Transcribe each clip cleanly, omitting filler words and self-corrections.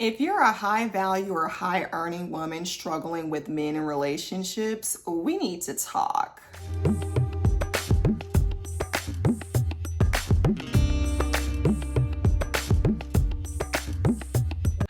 If you're a high value or high earning woman struggling with men in relationships, we need to talk.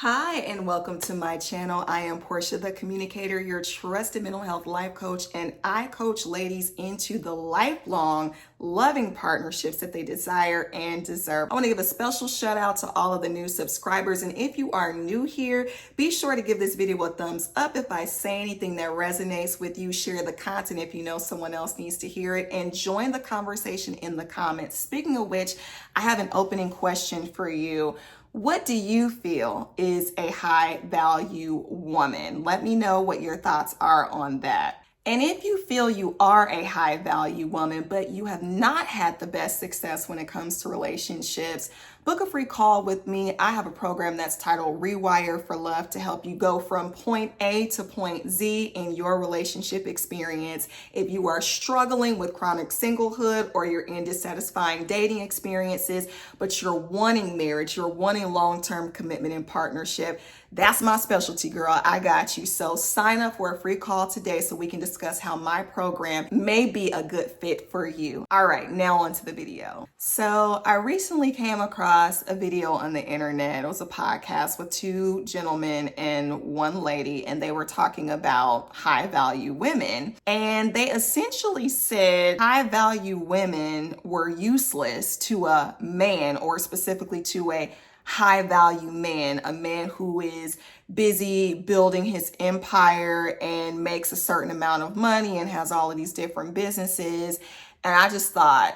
Hi, and welcome to my channel. I am Portia, the communicator, your trusted mental health life coach, and I coach ladies into the lifelong loving partnerships that they desire and deserve. I want to give a special shout out to all of the new subscribers. And if you are new here, be sure to give this video a thumbs up if I say anything that resonates with you. Share the content if you know someone else needs to hear it, and join the conversation in the comments. Speaking of which, I have an opening question for you. What do you feel is a high value woman? Let me know what your thoughts are on that. And if you feel you are a high value woman, but you have not had the best success when it comes to relationships, book a free call with me. I have a program that's titled Rewire for Love to help you go from point A to point Z in your relationship experience. If you are struggling with chronic singlehood or you're in dissatisfying dating experiences, but you're wanting marriage, you're wanting long-term commitment and partnership, that's my specialty, girl. I got you. So sign up for a free call today so we can discuss how my program may be a good fit for you. All right, now on to the video. So I recently came across a video on the internet. It was a podcast with two gentlemen and one lady, and they were talking about high value women. And they essentially said high value women were useless to a man, or specifically to a high value man, a man who is busy building his empire and makes a certain amount of money and has all of these different businesses. And I just thought,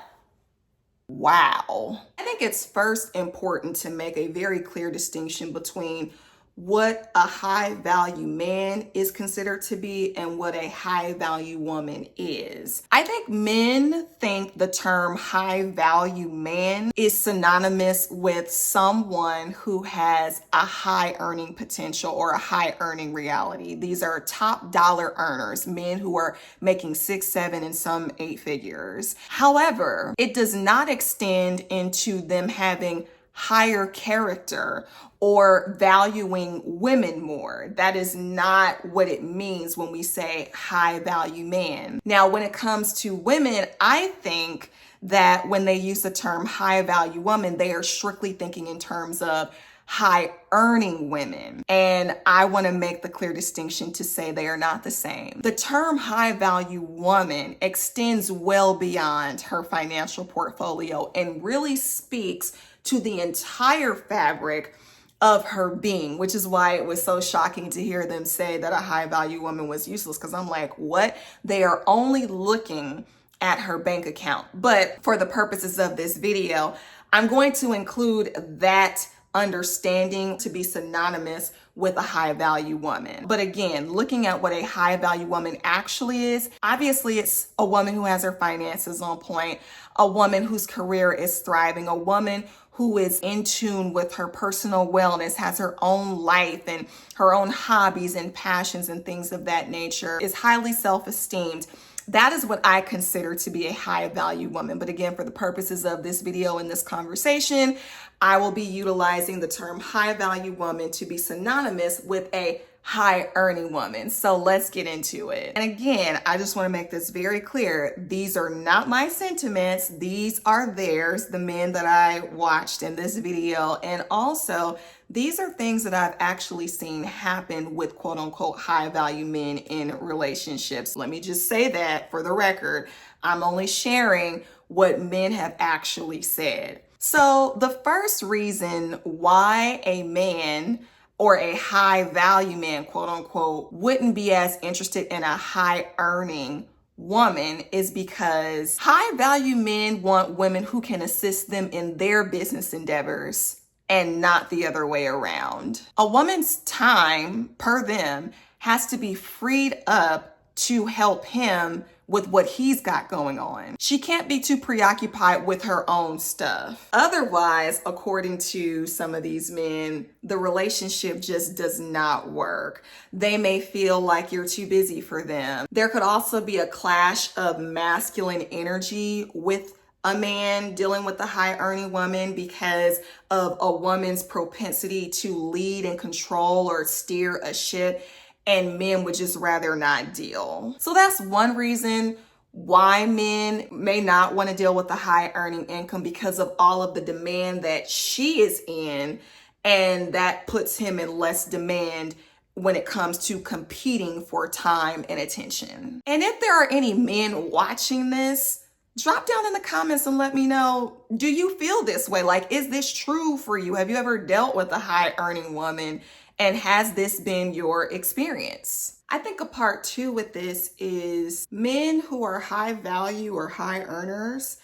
wow. I think it's first important to make a very clear distinction between what a high value man is considered to be and what a high value woman is. I think men think the term high value man is synonymous with someone who has a high earning potential or a high earning reality. These are top dollar earners, men who are making 6, 7, and some 8 figures. However, it does not extend into them having higher character or valuing women more. That is not what it means when we say high value man. Now, when it comes to women, I think that when they use the term high value woman, they are strictly thinking in terms of high earning women. And I want to make the clear distinction to say they are not the same. The term high value woman extends well beyond her financial portfolio and really speaks to the entire fabric of her being, which is why it was so shocking to hear them say that a high value woman was useless. Because I'm like, what? They are only looking at her bank account. But for the purposes of this video, I'm going to include that understanding to be synonymous with a high value woman. But again, looking at what a high value woman actually is, obviously it's a woman who has her finances on point, a woman whose career is thriving, a woman who is in tune with her personal wellness, has her own life and her own hobbies and passions and things of that nature, is highly self-esteemed. That is what I consider to be a high value woman. But again, for the purposes of this video and this conversation, I will be utilizing the term high value woman to be synonymous with a high earning woman. So let's get into it. And again, I just want to make this very clear. These are not my sentiments. These are theirs, the men that I watched in this video. And also, these are things that I've actually seen happen with quote unquote high value men in relationships. Let me just say that for the record, I'm only sharing what men have actually said. So the first reason why a man or a high value man, quote unquote, wouldn't be as interested in a high earning woman is because high value men want women who can assist them in their business endeavors and not the other way around. A woman's time per them has to be freed up to help him with what he's got going on. She can't be too preoccupied with her own stuff. Otherwise, according to some of these men, the relationship just does not work. They may feel like you're too busy for them. There could also be a clash of masculine energy with a man dealing with a high earning woman because of a woman's propensity to lead and control or steer a ship, and men would just rather not deal. So that's one reason why men may not want to deal with a high earning income, because of all of the demand that she is in, and that puts him in less demand when it comes to competing for time and attention. And if there are any men watching this, drop down in the comments and let me know, do you feel this way? Like, is this true for you? Have you ever dealt with a high earning woman? And has this been your experience? I think a part two with this is men who are high value or high earners,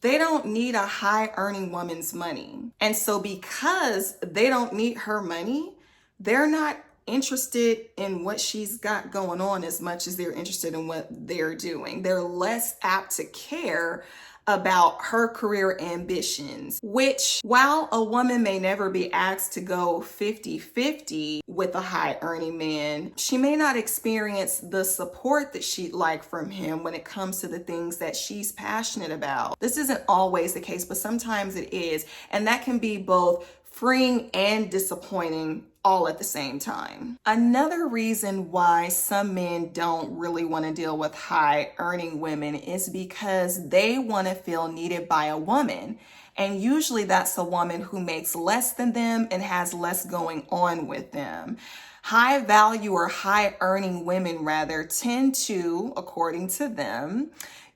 they don't need a high earning woman's money. And so because they don't need her money, they're not interested in what she's got going on as much as they're interested in what they're doing. They're less apt to care about her career ambitions, which, while a woman may never be asked to go 50-50 with a high earning man, she may not experience the support that she'd like from him when it comes to the things that she's passionate about. This isn't always the case, but sometimes it is. And that can be both freeing and disappointing all at the same time. Another reason why some men don't really want to deal with high earning women is because they want to feel needed by a woman. And usually that's a woman who makes less than them and has less going on with them. High value or high earning women rather tend to, according to them,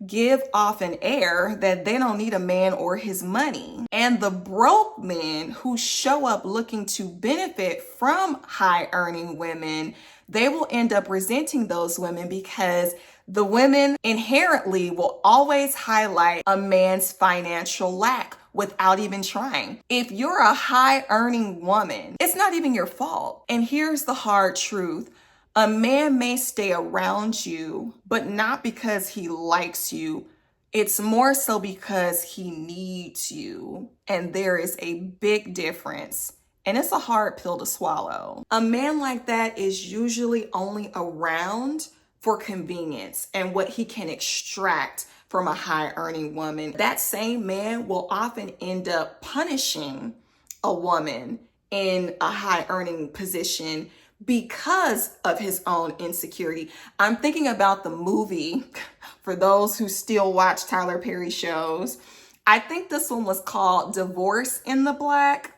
give off an air that they don't need a man or his money. And the broke men who show up looking to benefit from high earning women, they will end up resenting those women because the women inherently will always highlight a man's financial lack without even trying. If you're a high earning woman, it's not even your fault. And here's the hard truth. A man may stay around you, but not because he likes you. It's more so because he needs you. And there is a big difference. And it's a hard pill to swallow. A man like that is usually only around for convenience and what he can extract from a high earning woman. That same man will often end up punishing a woman in a high earning position because of his own insecurity. I'm thinking about the movie, for those who still watch Tyler Perry shows. I think this one was called Divorce in the Black.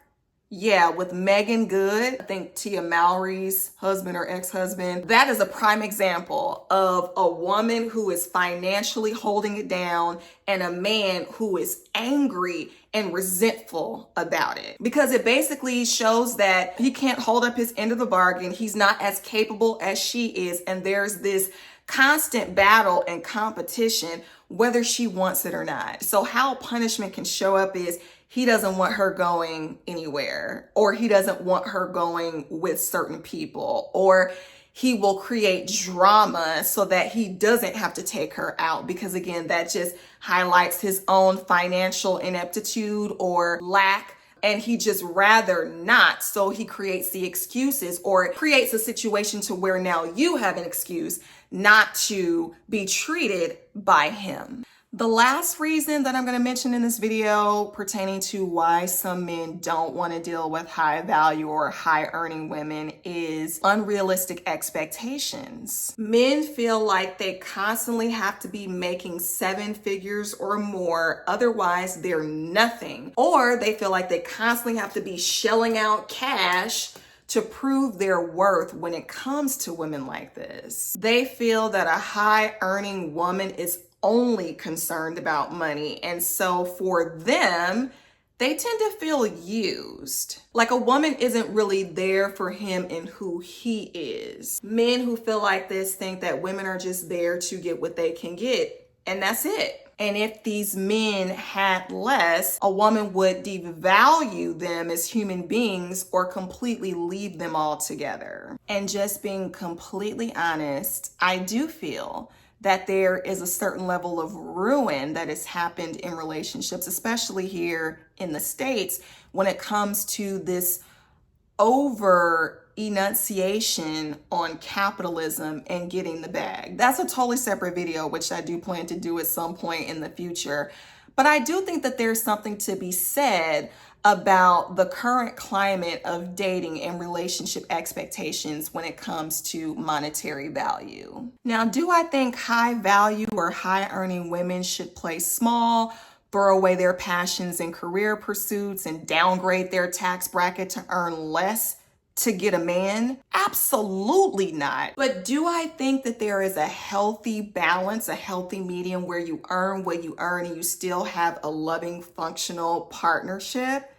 Yeah, with Megan Good, I think Tia Mowry's husband or ex-husband. That is a prime example of a woman who is financially holding it down and a man who is angry and resentful about it. Because it basically shows that he can't hold up his end of the bargain. He's not as capable as she is. And there's this constant battle and competition, whether she wants it or not. So how punishment can show up is he doesn't want her going anywhere, or he doesn't want her going with certain people, or he will create drama so that he doesn't have to take her out, because again, that just highlights his own financial ineptitude or lack, and he just rather not. So he creates the excuses, or it creates a situation to where now you have an excuse not to be treated by him. The last reason that I'm going to mention in this video pertaining to why some men don't want to deal with high value or high earning women is unrealistic expectations. Men feel like they constantly have to be making 7 figures or more, otherwise they're nothing. Or they feel like they constantly have to be shelling out cash to prove their worth when it comes to women like this. They feel that a high earning woman is only concerned about money. And so for them, they tend to feel used. Like a woman isn't really there for him and who he is. Men who feel like this think that women are just there to get what they can get, and that's it. And if these men had less, a woman would devalue them as human beings or completely leave them altogether. And just being completely honest, I do feel that there is a certain level of ruin that has happened in relationships, especially here in the States, when it comes to this over enunciation on capitalism and getting the bag. That's a totally separate video, which I do plan to do at some point in the future. But I do think that there's something to be said about the current climate of dating and relationship expectations when it comes to monetary value. Now, do I think high value or high earning women should play small, throw away their passions and career pursuits, and downgrade their tax bracket to earn less to get a man? Absolutely not. But do I think that there is a healthy balance, a healthy medium where you earn what you earn and you still have a loving, functional partnership?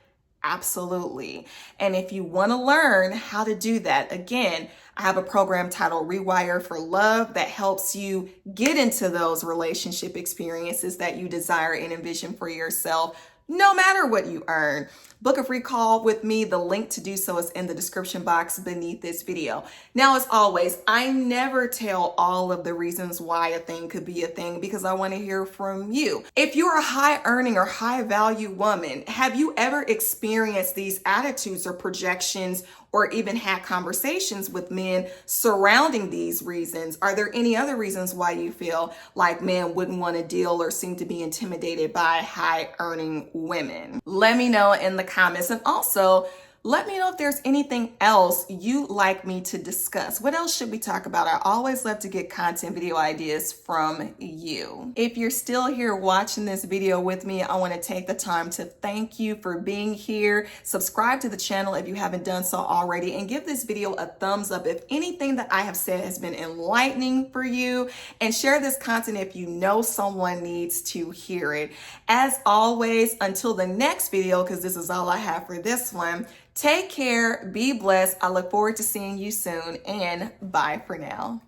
Absolutely. And if you want to learn how to do that, again, I have a program titled Rewire for Love that helps you get into those relationship experiences that you desire and envision for yourself, no matter what you earn. Book a free call with me. The link to do so is in the description box beneath this video. Now, as always, I never tell all of the reasons why a thing could be a thing because I want to hear from you. If you're a high earning or high value woman, have you ever experienced these attitudes or projections or even had conversations with men surrounding these reasons? Are there any other reasons why you feel like men wouldn't want to deal or seem to be intimidated by high earning women? Let me know in the comments, and also let me know if there's anything else you'd like me to discuss. What else should we talk about? I always love to get content video ideas from you. If you're still here watching this video with me, I want to take the time to thank you for being here. Subscribe to the channel if you haven't done so already, and give this video a thumbs up if anything that I have said has been enlightening for you, and share this content if you know someone needs to hear it. As always, until the next video, because this is all I have for this one, take care, be blessed. I look forward to seeing you soon, and bye for now.